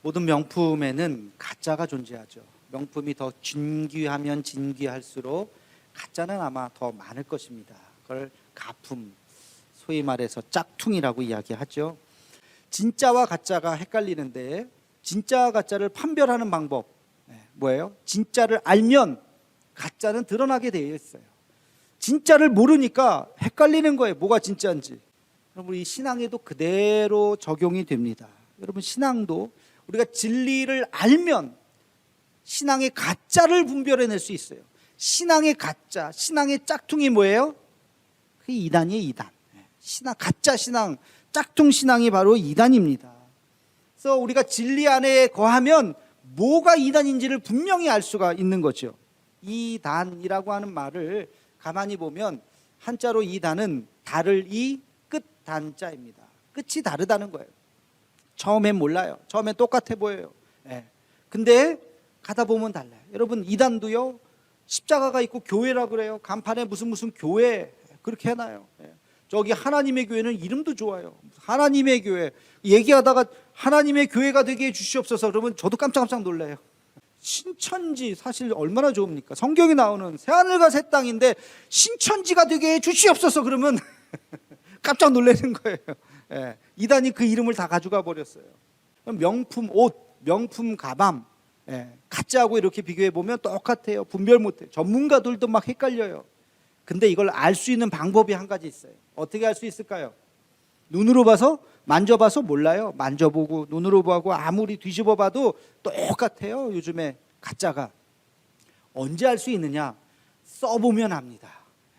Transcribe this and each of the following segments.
모든 명품에는 가짜가 존재하죠. 명품이 더 진귀하면 진귀할수록 가짜는 아마 더 많을 것입니다. 그걸 가품, 소위 말해서 짝퉁이라고 이야기하죠. 진짜와 가짜가 헷갈리는데 진짜와 가짜를 판별하는 방법 뭐예요? 진짜를 알면 가짜는 드러나게 되어 있어요. 진짜를 모르니까 헷갈리는 거예요. 뭐가 진짜인지. 여러분, 이 신앙에도 그대로 적용이 됩니다. 여러분, 신앙도 우리가 진리를 알면 신앙의 가짜를 분별해낼 수 있어요. 신앙의 가짜, 신앙의 짝퉁이 뭐예요? 그게 이단이에요. 이단. 신앙, 가짜 신앙, 짝퉁 신앙이 바로 이단입니다. 그래서 우리가 진리 안에 거하면 뭐가 이단인지를 분명히 알 수가 있는 거죠. 이단이라고 하는 말을 가만히 보면 한자로 이단은 다를 이 끝 단자입니다. 끝이 다르다는 거예요. 처음엔 몰라요. 처음엔 똑같아 보여요. 근데 가다 보면 달라요. 여러분, 이단도요 십자가가 있고 교회라 그래요. 간판에 무슨 교회 그렇게 해놔요. 저기 하나님의 교회는 이름도 좋아요. 하나님의 교회 얘기하다가 하나님의 교회가 되게 해주시옵소서 그러면 저도 깜짝깜짝 놀라요. 신천지 사실 얼마나 좋습니까? 성경에 나오는 새하늘과 새 땅인데 신천지가 되게 해주시옵소서 그러면 깜짝 놀라는 거예요. 이단이 그 이름을 다 가져가 버렸어요. 명품 옷, 명품 가방, 가짜하고 이렇게 비교해 보면 똑같아요. 분별 못해요. 전문가들도 막 헷갈려요. 근데 이걸 알 수 있는 방법이 한 가지 있어요. 어떻게 알 수 있을까요? 눈으로 봐서, 만져봐서 몰라요. 만져보고 눈으로 보고 아무리 뒤집어 봐도 똑같아요. 요즘에 가짜가. 언제 알 수 있느냐? 써보면 압니다.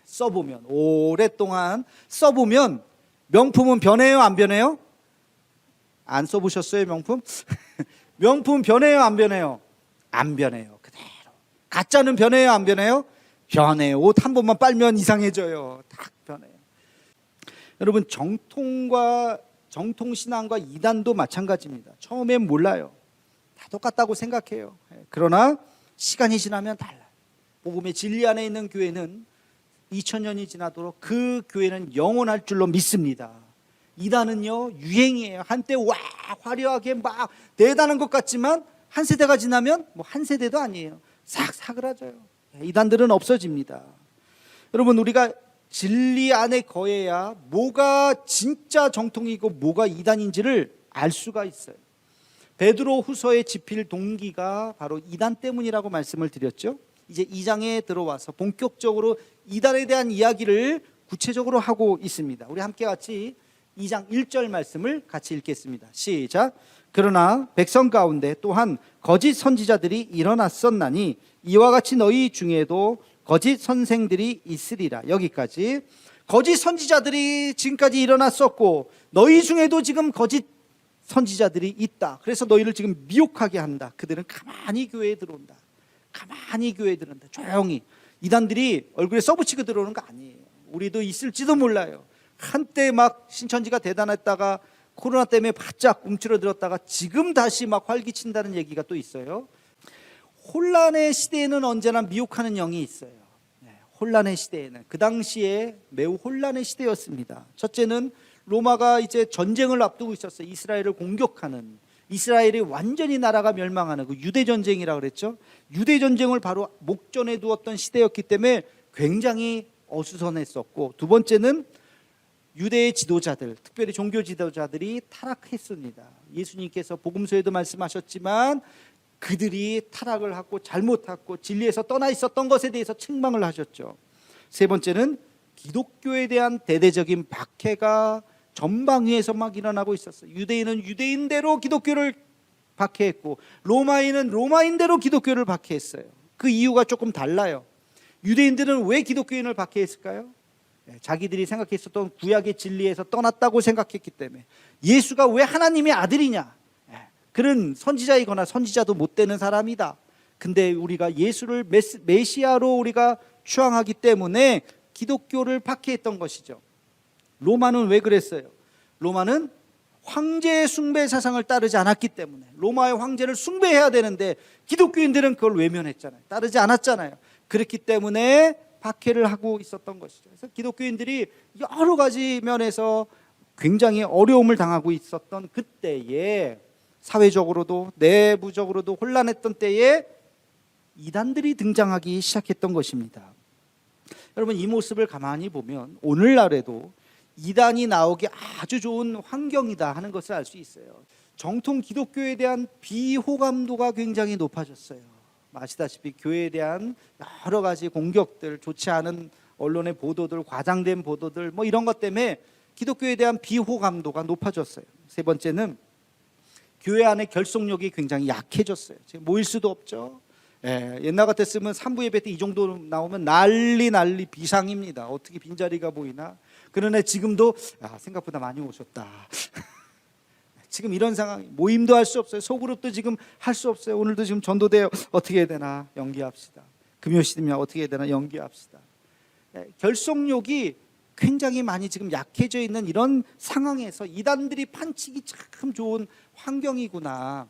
써보면, 오랫동안 써보면. 명품은 변해요, 안 변해요? 안 써보셨어요, 명품? 명품 변해요, 안 변해요? 안 변해요. 그대로. 가짜는 변해요, 안 변해요? 변해요. 옷 한 번만 빨면 이상해져요. 딱 변해요. 여러분, 정통신앙과 이단도 마찬가지입니다. 처음엔 몰라요. 다 똑같다고 생각해요. 그러나 시간이 지나면 달라요. 복음의 진리 안에 있는 교회는 2000년이 지나도록 그 교회는 영원할 줄로 믿습니다. 이단은요 유행이에요. 한때 와 화려하게 막 대단한 것 같지만 한 세대가 지나면 뭐 한 세대도 아니에요. 싹 사그라져요. 이단들은 없어집니다. 여러분, 우리가 진리 안에 거해야 뭐가 진짜 정통이고 뭐가 이단인지를 알 수가 있어요. 베드로 후서에 집필 동기가 바로 이단 때문이라고 말씀을 드렸죠. 이제 2장에 들어와서 본격적으로 이단에 대한 이야기를 구체적으로 하고 있습니다. 우리 함께 같이 2장 1절 말씀을 같이 읽겠습니다. 시작. 그러나 백성 가운데 또한 거짓 선지자들이 일어났었나니 이와 같이 너희 중에도 거짓 선생들이 있으리라. 여기까지. 거짓 선지자들이 지금까지 일어났었고 너희 중에도 지금 거짓 선지자들이 있다. 그래서 너희를 지금 미혹하게 한다. 그들은 가만히 교회에 들어온다. 가만히 교회에 들어온다. 조용히. 이단들이 얼굴에 써붙이고 들어오는 거 아니에요. 우리도 있을지도 몰라요. 한때 막 신천지가 대단했다가 코로나 때문에 바짝 움츠러들었다가 지금 다시 막 활기친다는 얘기가 또 있어요. 혼란의 시대에는 언제나 미혹하는 영이 있어요. 혼란의 시대에는. 그 당시에 매우 혼란의 시대였습니다. 첫째는 로마가 이제 전쟁을 앞두고 있었어요. 이스라엘을 공격하는, 이스라엘이 완전히 나라가 멸망하는 그 유대전쟁이라고 그랬죠. 유대전쟁을 바로 목전에 두었던 시대였기 때문에 굉장히 어수선했었고, 두 번째는 유대의 지도자들, 특별히 종교 지도자들이 타락했습니다. 예수님께서 복음서에도 말씀하셨지만 그들이 타락을 하고 잘못하고 진리에서 떠나 있었던 것에 대해서 책망을 하셨죠. 세 번째는 기독교에 대한 대대적인 박해가 전방위에서 막 일어나고 있었어요. 유대인은 유대인대로 기독교를 박해했고 로마인은 로마인대로 기독교를 박해했어요. 그 이유가 조금 달라요. 유대인들은 왜 기독교인을 박해했을까요? 자기들이 생각했었던 구약의 진리에서 떠났다고 생각했기 때문에. 예수가 왜 하나님의 아들이냐? 그런 선지자이거나 선지자도 못 되는 사람이다. 근데 우리가 예수를 메시아로 우리가 추앙하기 때문에 기독교를 박해했던 것이죠. 로마는 왜 그랬어요? 로마는 황제 숭배 사상을 따르지 않았기 때문에. 로마의 황제를 숭배해야 되는데 기독교인들은 그걸 외면했잖아요. 따르지 않았잖아요. 그렇기 때문에 박해를 하고 있었던 것이죠. 그래서 기독교인들이 여러 가지 면에서 굉장히 어려움을 당하고 있었던 그때에 사회적으로도 내부적으로도 혼란했던 때에 이단들이 등장하기 시작했던 것입니다. 여러분, 이 모습을 가만히 보면 오늘날에도 이단이 나오기 아주 좋은 환경이다 하는 것을 알 수 있어요. 정통 기독교에 대한 비호감도가 굉장히 높아졌어요. 아시다시피 교회에 대한 여러 가지 공격들, 좋지 않은 언론의 보도들, 과장된 보도들 이런 것 때문에 기독교에 대한 비호감도가 높아졌어요. 세 번째는 교회 안에 결속력이 굉장히 약해졌어요. 지금 모일 수도 없죠. 옛날 같았으면 3부 예배 때 이 정도 나오면 난리 비상입니다. 어떻게 빈자리가 보이나. 그러나 지금도 생각보다 많이 오셨다. 지금 이런 상황, 모임도 할 수 없어요. 소그룹도 지금 할 수 없어요. 오늘도 지금 전도대요. 어떻게 해야 되나 연기합시다. 금요시대면 어떻게 해야 되나 연기합시다. 결속력이 굉장히 많이 지금 약해져 있는 이런 상황에서 이단들이 판치기 참 좋은 환경이구나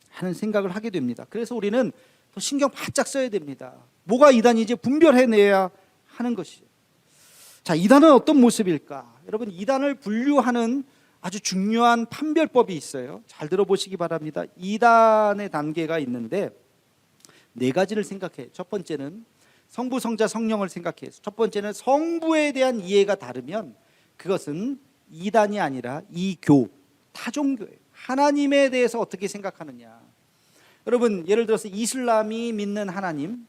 하는 생각을 하게 됩니다. 그래서 우리는 더 신경 바짝 써야 됩니다. 뭐가 이단인지 분별해내야 하는 것이죠. 자, 이단은 어떤 모습일까? 여러분, 이단을 분류하는 아주 중요한 판별법이 있어요. 잘 들어보시기 바랍니다. 이단의 단계가 있는데 네 가지를 생각해요. 첫 번째는 성부, 성자, 성령을 생각해요. 첫 번째는 성부에 대한 이해가 다르면 그것은 이단이 아니라 이교, 타종교예요. 하나님에 대해서 어떻게 생각하느냐. 여러분, 예를 들어서 이슬람이 믿는 하나님,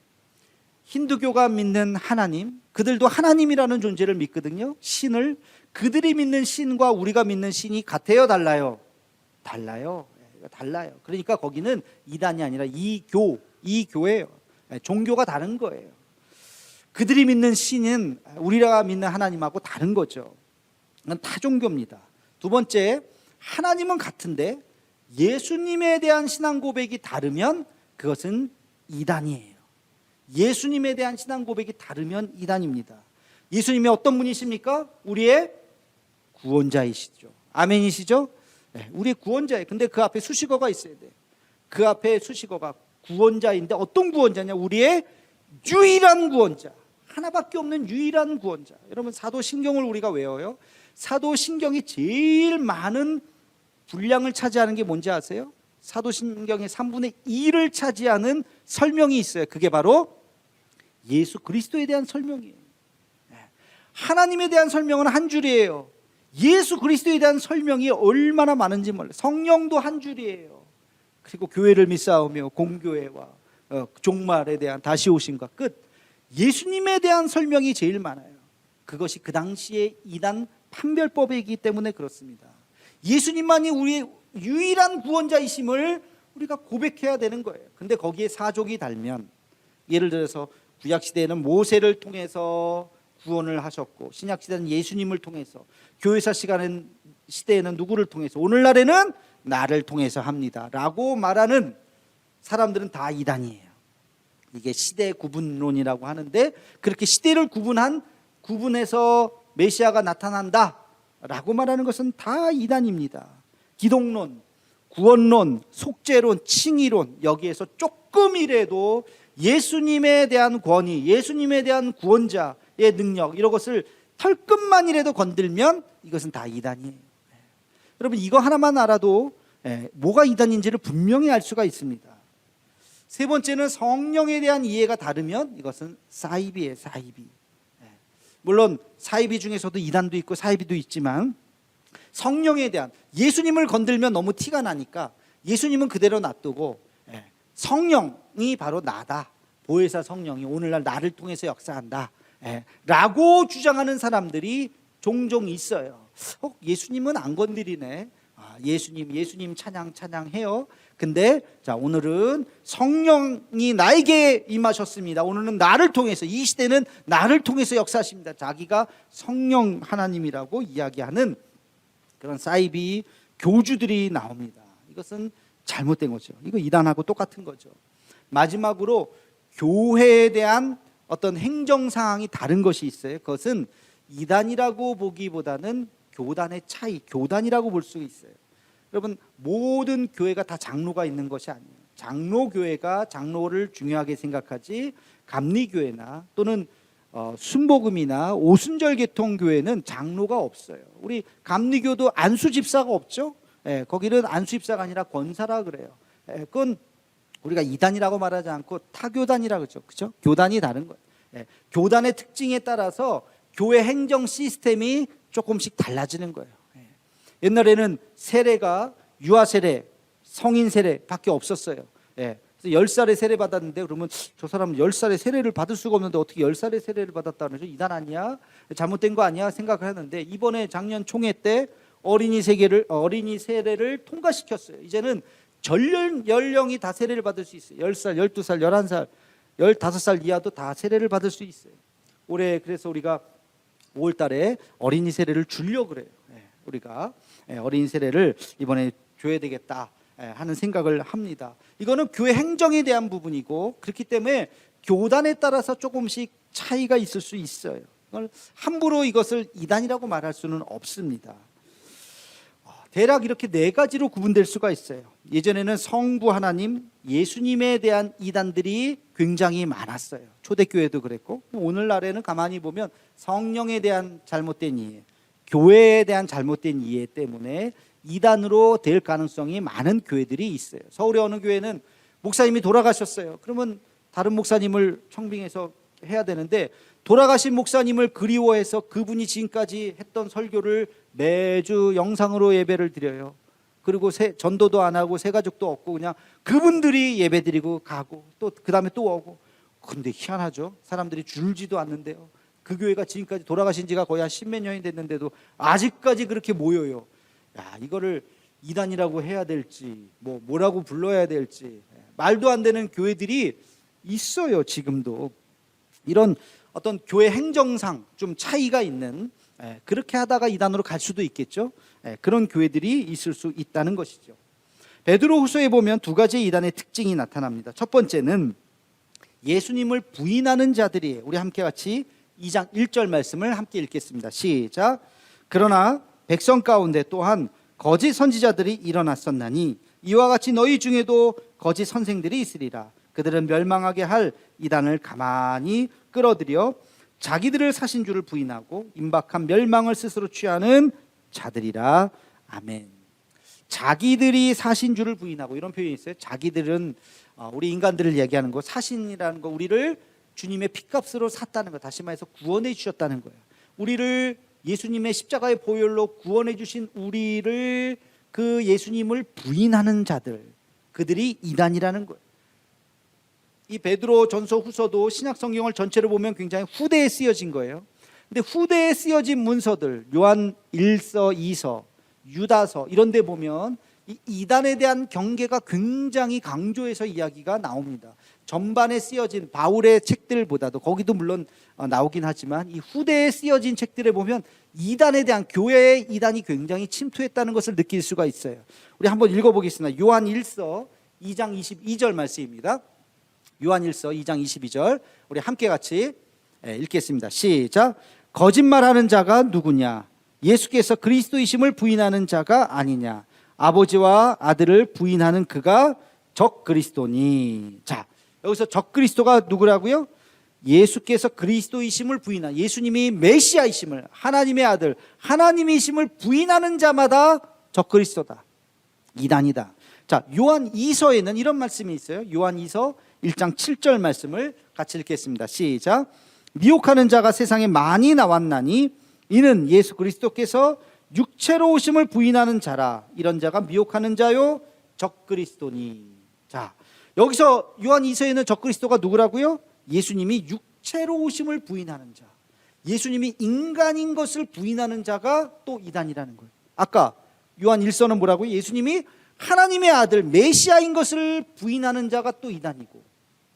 힌두교가 믿는 하나님, 그들도 하나님이라는 존재를 믿거든요. 신을. 그들이 믿는 신과 우리가 믿는 신이 같아요, 달라요? 달라요. 그러니까 거기는 이단이 아니라 이교예요. 종교가 다른 거예요. 그들이 믿는 신은 우리가 믿는 하나님하고 다른 거죠. 그건 타종교입니다. 두 번째, 하나님은 같은데 예수님에 대한 신앙 고백이 다르면 그것은 이단이에요. 예수님에 대한 신앙 고백이 다르면 이단입니다. 예수님이 어떤 분이십니까? 우리의 구원자이시죠. 아멘이시죠? 네, 우리의 구원자예요. 근데 그 앞에 수식어가 있어야 돼요. 그 앞에 수식어가 구원자인데 어떤 구원자냐? 우리의 유일한 구원자. 하나밖에 없는 유일한 구원자. 여러분, 사도신경을 우리가 외워요. 사도신경이 제일 많은 분량을 차지하는 게 뭔지 아세요? 사도신경의 3분의 2를 차지하는 설명이 있어요. 그게 바로 예수 그리스도에 대한 설명이에요. 하나님에 대한 설명은 한 줄이에요. 예수 그리스도에 대한 설명이 얼마나 많은지 몰라요. 성령도 한 줄이에요. 그리고 교회를 믿사오며 공교회와 종말에 대한 다시 오심과 끝. 예수님에 대한 설명이 제일 많아요. 그것이 그 당시에 이단 판별법이기 때문에 그렇습니다. 예수님만이 우리의 유일한 구원자이심을 우리가 고백해야 되는 거예요. 근데 거기에 사족이 달면, 예를 들어서 구약시대에는 모세를 통해서 구원을 하셨고, 신약시대는 예수님을 통해서, 교회사 시대에는 누구를 통해서, 오늘날에는 나를 통해서 합니다 라고 말하는 사람들은 다 이단이에요. 이게 시대 구분론이라고 하는데, 그렇게 시대를 구분해서 메시아가 나타난다 라고 말하는 것은 다 이단입니다. 기독론, 구원론, 속죄론, 칭의론, 여기에서 조금이라도 예수님에 대한 권위, 예수님에 대한 구원자의 능력, 이런 것을 털끝만이라도 건들면 이것은 다 이단이에요. 여러분, 이거 하나만 알아도 뭐가 이단인지를 분명히 알 수가 있습니다. 세 번째는 성령에 대한 이해가 다르면 이것은 사이비예요. 사이비. 물론 사이비 중에서도 이단도 있고 사이비도 있지만, 성령에 대한, 예수님을 건들면 너무 티가 나니까 예수님은 그대로 놔두고 성령이 바로 나다, 보혜사 성령이 오늘날 나를 통해서 역사한다 라고 주장하는 사람들이 종종 있어요. 예수님은 안 건드리네. 예수님 찬양해요. 근데 자, 오늘은 성령이 나에게 임하셨습니다. 오늘은 나를 통해서, 이 시대는 나를 통해서 역사하십니다. 자기가 성령 하나님이라고 이야기하는 그런 사이비 교주들이 나옵니다. 이것은 잘못된 거죠. 이거 이단하고 똑같은 거죠. 마지막으로 교회에 대한 어떤 행정 상황이 다른 것이 있어요. 그것은 이단이라고 보기보다는 교단의 차이, 교단이라고 볼 수 있어요. 여러분, 모든 교회가 다 장로가 있는 것이 아니에요. 장로교회가 장로를 중요하게 생각하지, 감리교회나 또는 순복음이나 오순절 계통 교회는 장로가 없어요. 우리 감리교도 안수 집사가 없죠. 거기는 안수입사가 아니라 권사라 그래요. 그건 우리가 이단이라고 말하지 않고 타교단이라 그러죠. 그죠? 교단이 다른 거예요. 교단의 특징에 따라서 교회 행정 시스템이 조금씩 달라지는 거예요. 옛날에는 세례가 유아 세례, 성인 세례밖에 없었어요. 그래서 10살에 세례 받았는데, 그러면 저 사람은 10살에 세례를 받을 수가 없는데 어떻게 10살에 세례를 받았다는 거죠? 이단 아니야? 잘못된 거 아니야? 생각을 하는데, 이번에 작년 총회 때 어린이 세례를 통과시켰어요. 이제는 전 연령이 다 세례를 받을 수 있어요. 10살, 12살, 11살, 15살 이하도 다 세례를 받을 수 있어요. 올해 그래서 우리가 5월 달에 어린이 세례를 주려고 그래요. 우리가 어린이 세례를 이번에 줘야 되겠다 하는 생각을 합니다. 이거는 교회 행정에 대한 부분이고, 그렇기 때문에 교단에 따라서 조금씩 차이가 있을 수 있어요. 함부로 이것을 이단이라고 말할 수는 없습니다. 대략 이렇게 4가지로 구분될 수가 있어요. 예전에는 성부 하나님, 예수님에 대한 이단들이 굉장히 많았어요. 초대교회도 그랬고, 오늘날에는 가만히 보면 성령에 대한 잘못된 이해, 교회에 대한 잘못된 이해 때문에 이단으로 될 가능성이 많은 교회들이 있어요. 서울의 어느 교회는 목사님이 돌아가셨어요. 그러면 다른 목사님을 청빙해서 해야 되는데, 돌아가신 목사님을 그리워해서 그분이 지금까지 했던 설교를 매주 영상으로 예배를 드려요. 그리고 전도도 안 하고 새가족도 없고 그냥 그분들이 예배 드리고 가고, 또 그 다음에 또 오고. 근데 희한하죠. 사람들이 줄지도 않는데요. 그 교회가 지금까지 돌아가신 지가 거의 한 10몇 년이 됐는데도 아직까지 그렇게 모여요. 이거를 이단이라고 해야 될지 뭐라고 불러야 될지 말도 안 되는 교회들이 있어요. 지금도 이런 어떤 교회 행정상 좀 차이가 있는, 그렇게 하다가 이단으로 갈 수도 있겠죠. 그런 교회들이 있을 수 있다는 것이죠. 베드로후서에 보면 2가지 이단의 특징이 나타납니다. 첫 번째는 예수님을 부인하는 자들이에요. 우리 함께 같이 2장 1절 말씀을 함께 읽겠습니다. 시작. 그러나 백성 가운데 또한 거짓 선지자들이 일어났었나니 이와 같이 너희 중에도 거짓 선생들이 있으리라. 그들은 멸망하게 할 이단을 가만히 끌어들여 자기들을 사신 줄을 부인하고 임박한 멸망을 스스로 취하는 자들이라. 아멘. 자기들이 사신 줄을 부인하고, 이런 표현이 있어요. 자기들은 우리 인간들을 얘기하는 거, 사신이라는 거, 우리를 주님의 핏값으로 샀다는 거, 다시 말해서 구원해 주셨다는 거예요. 우리를 예수님의 십자가의 보혈로 구원해 주신 우리를, 그 예수님을 부인하는 자들, 그들이 이단이라는 거예요. 이 베드로 전서 후서도 신약 성경을 전체로 보면 굉장히 후대에 쓰여진 거예요. 근데 후대에 쓰여진 문서들, 요한 1서, 2서, 유다서 이런 데 보면 이 이단에 대한 경계가 굉장히 강조해서 이야기가 나옵니다. 전반에 쓰여진 바울의 책들보다도, 거기도 물론 나오긴 하지만 이 후대에 쓰여진 책들에 보면 이단에 대한, 교회의 이단이 굉장히 침투했다는 것을 느낄 수가 있어요. 우리 한번 읽어보겠습니다. 요한 1서 2장 22절 말씀입니다. 요한 1서 2장 22절 우리 함께 같이 읽겠습니다. 시작. 거짓말하는 자가 누구냐? 예수께서 그리스도이심을 부인하는 자가 아니냐? 아버지와 아들을 부인하는 그가 적그리스도니. 자, 여기서 적그리스도가 누구라고요? 예수께서 그리스도이심을 부인한, 예수님이 메시아이심을, 하나님의 아들, 하나님이심을 부인하는 자마다 적그리스도다, 이단이다. 자, 요한 2서에는 이런 말씀이 있어요. 요한 2서 1장 7절 말씀을 같이 읽겠습니다. 시작. 미혹하는 자가 세상에 많이 나왔나니 이는 예수 그리스도께서 육체로 오심을 부인하는 자라. 이런 자가 미혹하는 자요 적그리스도니. 자, 여기서 요한 2서에는 적그리스도가 누구라고요? 예수님이 육체로 오심을 부인하는 자, 예수님이 인간인 것을 부인하는 자가 또 이단이라는 거예요. 아까 요한 1서는 뭐라고요? 예수님이 하나님의 아들 메시아인 것을 부인하는 자가 또 이단이고,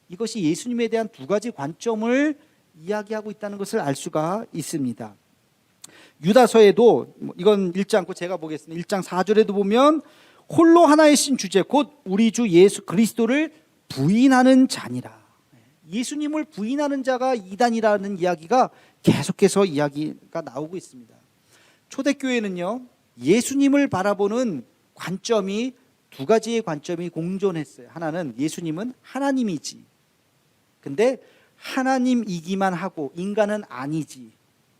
이것이 예수님에 대한 2가지 관점을 이야기하고 있다는 것을 알 수가 있습니다. 유다서에도, 이건 읽지 않고 제가 보겠습니다. 1장 4절에도 보면 홀로 하나이신 주제 곧 우리 주 예수 그리스도를 부인하는 자니라. 예수님을 부인하는 자가 이단이라는 이야기가 계속해서 이야기가 나오고 있습니다. 초대교회는요, 예수님을 바라보는 관점이 2가지의 관점이 공존했어요. 하나는 예수님은 하나님이지, 근데 하나님이기만 하고 인간은 아니지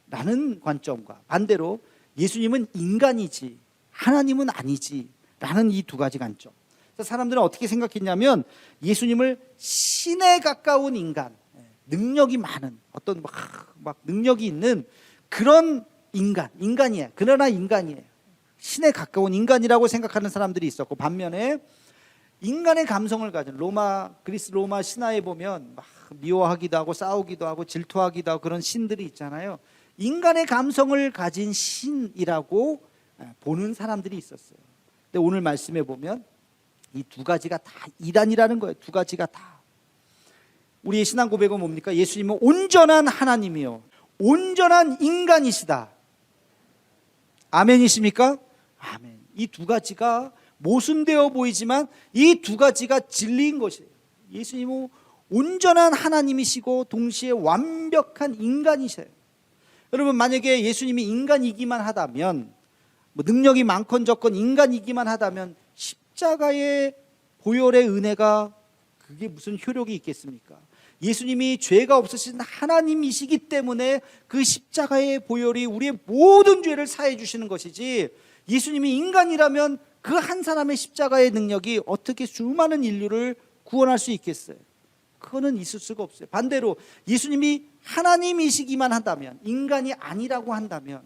라는 관점과, 반대로 예수님은 인간이지 하나님은 아니지 라는 이 두 가지 관점. 사람들은 어떻게 생각했냐면 예수님을 신에 가까운 인간, 능력이 많은 어떤 막 능력이 있는 그런 인간이에요. 그러나 인간이에요. 신에 가까운 인간이라고 생각하는 사람들이 있었고, 반면에 인간의 감성을 가진 그리스 로마 신화에 보면 막 미워하기도 하고 싸우기도 하고 질투하기도 하고 그런 신들이 있잖아요. 인간의 감성을 가진 신이라고 보는 사람들이 있었어요. 근데 오늘 말씀에 보면 이 두 가지가 다 이단이라는 거예요. 두 가지가 다. 우리의 신앙 고백은 뭡니까? 예수님은 온전한 하나님이요, 온전한 인간이시다. 아멘이십니까? 아멘. 이 두 가지가 모순되어 보이지만 이 두 가지가 진리인 것이에요. 예수님은 온전한 하나님이시고 동시에 완벽한 인간이세요. 여러분, 만약에 예수님이 인간이기만 하다면, 능력이 많건 적건 인간이기만 하다면 십자가의 보혈의 은혜가 그게 무슨 효력이 있겠습니까? 예수님이 죄가 없으신 하나님이시기 때문에 그 십자가의 보혈이 우리의 모든 죄를 사해 주시는 것이지, 예수님이 인간이라면 그 한 사람의 십자가의 능력이 어떻게 수많은 인류를 구원할 수 있겠어요? 그거는 있을 수가 없어요. 반대로 예수님이 하나님이시기만 한다면, 인간이 아니라고 한다면,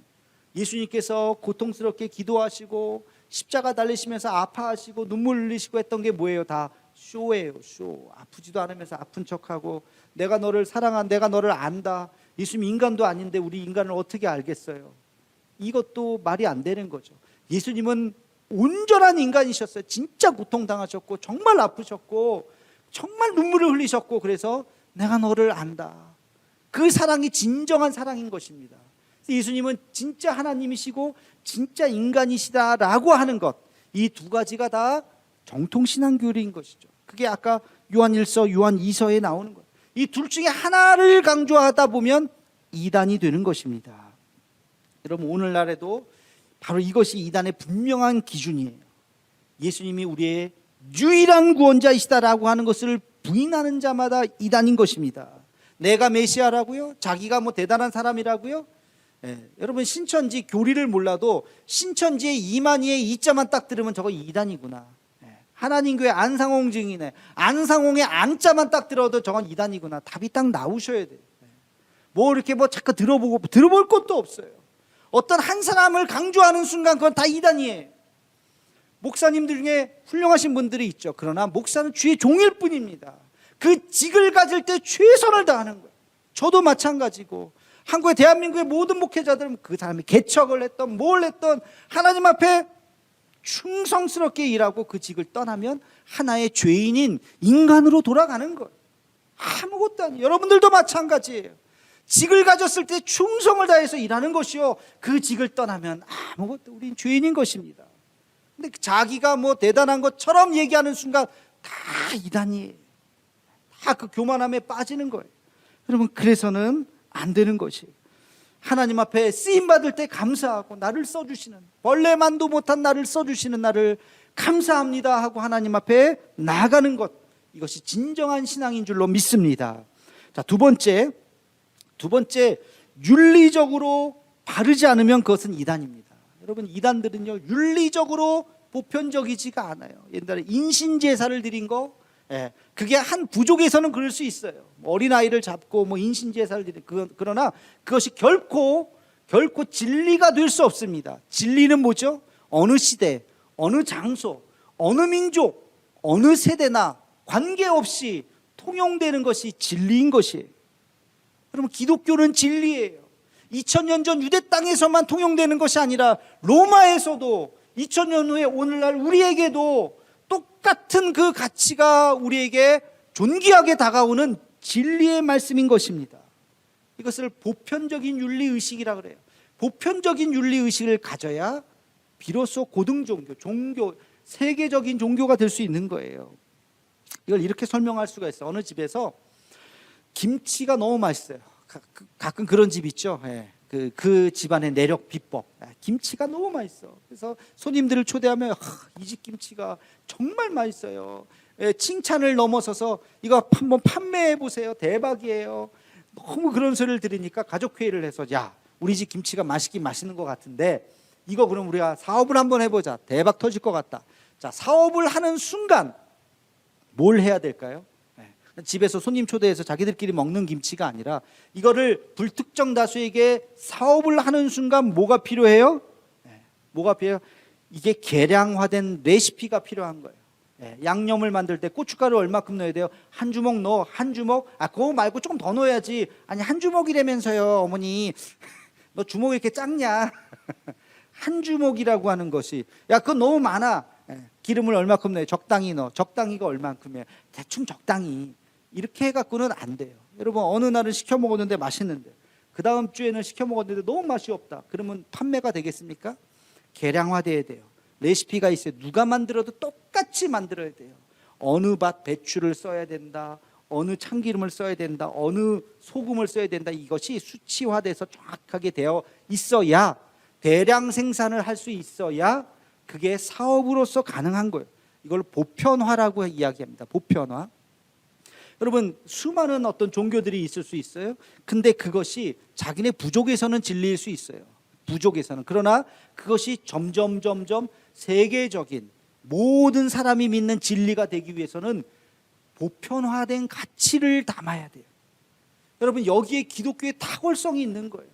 예수님께서 고통스럽게 기도하시고 십자가 달리시면서 아파하시고 눈물 흘리시고 했던 게 뭐예요? 다 쇼예요. 쇼. 아프지도 않으면서 아픈 척하고, 내가 너를 내가 너를 안다. 예수님 인간도 아닌데 우리 인간을 어떻게 알겠어요? 이것도 말이 안 되는 거죠. 예수님은 온전한 인간이셨어요. 진짜 고통당하셨고 정말 아프셨고 정말 눈물을 흘리셨고, 그래서 내가 너를 안다. 그 사랑이 진정한 사랑인 것입니다. 예수님은 진짜 하나님이시고 진짜 인간이시다라고 하는 것, 이 두 가지가 다 정통신앙교리인 것이죠. 그게 아까 요한 1서, 요한 2서에 나오는 거예요. 이 둘 중에 하나를 강조하다 보면 이단이 되는 것입니다. 여러분, 오늘날에도 바로 이것이 이단의 분명한 기준이에요. 예수님이 우리의 유일한 구원자이시다라고 하는 것을 부인하는 자마다 이단인 것입니다. 내가 메시아라고요? 자기가 뭐 대단한 사람이라고요? 여러분, 신천지 교리를 몰라도 신천지의 이만희의 이자만 딱 들으면 저거 이단이구나. 하나님교회 안상홍 증인의 안상홍의 안자만 딱 들어도 저건 이단이구나. 답이 딱 나오셔야 돼요. 뭐 이렇게 뭐 자꾸 들어볼 것도 없어요. 어떤 한 사람을 강조하는 순간 그건 다 이단이에요. 목사님들 중에 훌륭하신 분들이 있죠. 그러나 목사는 주의 종일 뿐입니다. 그 직을 가질 때 최선을 다하는 거예요. 저도 마찬가지고, 한국의 대한민국의 모든 목회자들은 그 사람이 개척을 했던 뭘 했던 하나님 앞에 충성스럽게 일하고 그 직을 떠나면 하나의 죄인인 인간으로 돌아가는 거예요. 아무것도 아니에요. 여러분들도 마찬가지예요. 직을 가졌을 때 충성을 다해서 일하는 것이요, 그 직을 떠나면 아무것도, 우린 죄인인 것입니다. 근데 자기가 뭐 대단한 것처럼 얘기하는 순간 다 이단이에요. 다 그 교만함에 빠지는 거예요. 여러분, 그래서는 안 되는 것이에요. 하나님 앞에 쓰임받을 때 감사하고, 나를 써주시는, 벌레만도 못한 나를 써주시는 나를 감사합니다 하고 하나님 앞에 나아가는 것, 이것이 진정한 신앙인 줄로 믿습니다. 자, 두 번째, 윤리적으로 바르지 않으면 그것은 이단입니다. 여러분, 이단들은요, 윤리적으로 보편적이지가 않아요. 옛날에 인신제사를 드린 거, 그게 한 부족에서는 그럴 수 있어요. 어린아이를 잡고 뭐 인신제사를 드린, 그러나 그것이 결코 진리가 될 수 없습니다. 진리는 뭐죠? 어느 시대, 어느 장소, 어느 민족, 어느 세대나 관계없이 통용되는 것이 진리인 것이에요. 여러분, 기독교는 진리예요. 2000년 전 유대 땅에서만 통용되는 것이 아니라 로마에서도 2000년 후에 오늘날 우리에게도 똑같은 그 가치가 우리에게 존귀하게 다가오는 진리의 말씀인 것입니다. 이것을 보편적인 윤리의식이라고 그래요. 보편적인 윤리의식을 가져야 비로소 고등종교, 세계적인 종교가 될 수 있는 거예요. 이걸 이렇게 설명할 수가 있어요. 어느 집에서 김치가 너무 맛있어요. 가끔 그런 집 있죠. 그 집안의 내력 비법, 김치가 너무 맛있어. 그래서 손님들을 초대하면 이 집 김치가 정말 맛있어요. 칭찬을 넘어서서 이거 한번 판매해 보세요, 대박이에요. 너무 그런 소리를 들으니까 가족회의를 해서, 야, 우리 집 김치가 맛있긴 맛있는 것 같은데 이거 그럼 우리가 사업을 한번 해보자, 대박 터질 것 같다. 자, 사업을 하는 순간 뭘 해야 될까요? 집에서 손님 초대해서 자기들끼리 먹는 김치가 아니라 이거를 불특정 다수에게 사업을 하는 순간 뭐가 필요해요? 뭐가 필요해요? 이게 계량화된 레시피가 필요한 거예요. 양념을 만들 때 고춧가루 얼마큼 넣어야 돼요? 한 주먹 넣어. 한 주먹? 그거 말고 조금 더 넣어야지. 아니 한 주먹이라면서요 어머니. 너 주먹이 이렇게 작냐? 한 주먹이라고 하는 것이, 야 그거 너무 많아. 기름을 얼마큼 넣어요? 적당히 넣어. 적당히가 얼만큼이에요? 대충 적당히. 이렇게 해갖고는 안 돼요. 여러분 어느 날은 시켜 먹었는데 맛있는데 그 다음 주에는 시켜 먹었는데 너무 맛이 없다. 그러면 판매가 되겠습니까? 계량화돼야 돼요. 레시피가 있어요. 누가 만들어도 똑같이 만들어야 돼요. 어느 밭 배추를 써야 된다. 어느 참기름을 써야 된다. 어느 소금을 써야 된다. 이것이 수치화돼서 정확하게 되어 있어야, 대량 생산을 할 수 있어야 그게 사업으로서 가능한 거예요. 이걸 보편화라고 이야기합니다. 보편화. 여러분 수많은 어떤 종교들이 있을 수 있어요. 근데 그것이 자기네 부족에서는 진리일 수 있어요. 부족에서는. 그러나 그것이 점점 세계적인 모든 사람이 믿는 진리가 되기 위해서는 보편화된 가치를 담아야 돼요. 여러분 여기에 기독교의 탁월성이 있는 거예요.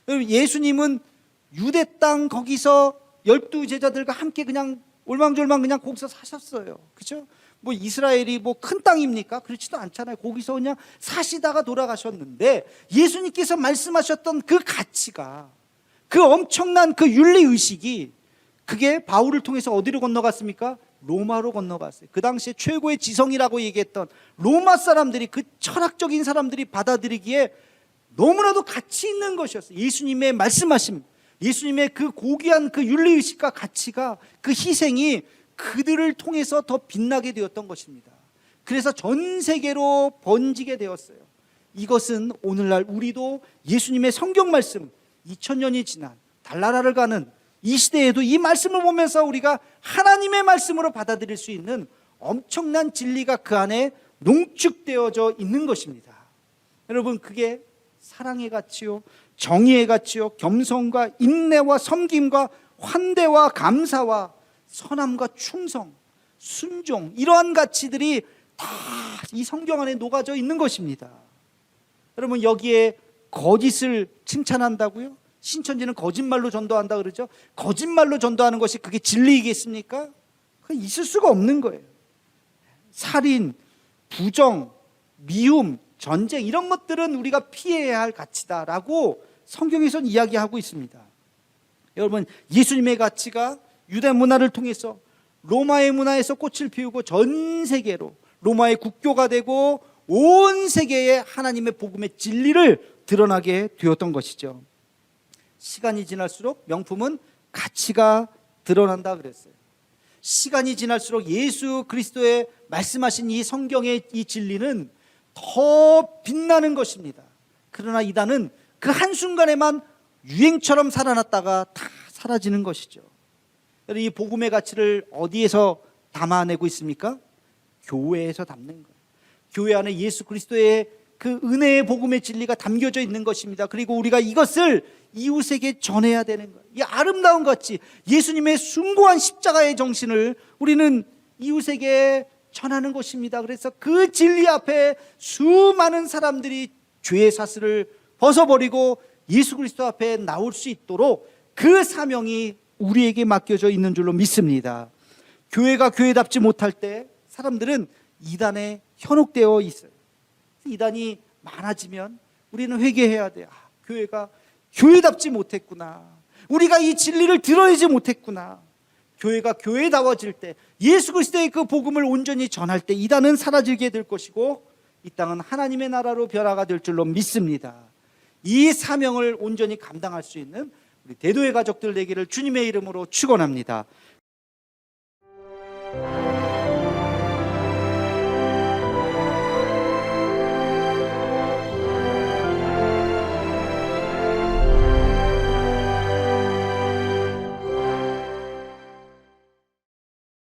여러분 예수님은 유대 땅 거기서 12제자들과 함께 그냥 올망졸망 그냥 거기서 사셨어요. 그렇죠? 뭐 이스라엘이 뭐 큰 땅입니까? 그렇지도 않잖아요. 거기서 그냥 사시다가 돌아가셨는데 예수님께서 말씀하셨던 그 가치가, 그 엄청난 그 윤리의식이 그게 바울을 통해서 어디로 건너갔습니까? 로마로 건너갔어요. 그 당시에 최고의 지성이라고 얘기했던 로마 사람들이, 그 철학적인 사람들이 받아들이기에 너무나도 가치 있는 것이었어요. 예수님의 말씀하심, 예수님의 그 고귀한 그 윤리의식과 가치가, 그 희생이 그들을 통해서 더 빛나게 되었던 것입니다. 그래서 전 세계로 번지게 되었어요. 이것은 오늘날 우리도 예수님의 성경 말씀, 2000년이 지난 달나라를 가는 이 시대에도 이 말씀을 보면서 우리가 하나님의 말씀으로 받아들일 수 있는 엄청난 진리가 그 안에 농축되어져 있는 것입니다. 여러분 그게 사랑의 가치요, 정의의 가치요, 겸손과 인내와 섬김과 환대와 감사와 선함과 충성, 순종, 이러한 가치들이 다 이 성경 안에 녹아져 있는 것입니다. 여러분 여기에 거짓을 칭찬한다고요? 신천지는 거짓말로 전도한다 그러죠. 거짓말로 전도하는 것이 그게 진리이겠습니까? 그게 있을 수가 없는 거예요. 살인, 부정, 미움, 전쟁, 이런 것들은 우리가 피해야 할 가치다라고 성경에서는 이야기하고 있습니다. 여러분 예수님의 가치가 유대 문화를 통해서 로마의 문화에서 꽃을 피우고 전 세계로 로마의 국교가 되고 온 세계에 하나님의 복음의 진리를 드러나게 되었던 것이죠. 시간이 지날수록 명품은 가치가 드러난다 그랬어요. 시간이 지날수록 예수 그리스도의 말씀하신 이 성경의 이 진리는 더 빛나는 것입니다. 그러나 이단은 그 한순간에만 유행처럼 살아났다가 다 사라지는 것이죠. 이 복음의 가치를 어디에서 담아내고 있습니까? 교회에서 담는 거예요. 교회 안에 예수 그리스도의 그 은혜의 복음의 진리가 담겨져 있는 것입니다. 그리고 우리가 이것을 이웃에게 전해야 되는 거예요. 이 아름다운 가치, 예수님의 숭고한 십자가의 정신을 우리는 이웃에게 전하는 것입니다. 그래서 그 진리 앞에 수많은 사람들이 죄의 사슬을 벗어버리고 예수 그리스도 앞에 나올 수 있도록 그 사명이 우리에게 맡겨져 있는 줄로 믿습니다. 교회가 교회답지 못할 때 사람들은 이단에 현혹되어 있어요. 이단이 많아지면 우리는 회개해야 돼요. 교회가 교회답지 못했구나. 우리가 이 진리를 들어야지 못했구나. 교회가 교회다워질 때, 예수 그리스도의 그 복음을 온전히 전할 때 이단은 사라지게 될 것이고 이 땅은 하나님의 나라로 변화가 될 줄로 믿습니다. 이 사명을 온전히 감당할 수 있는 우리 대도의 가족들 되기를 주님의 이름으로 축원합니다.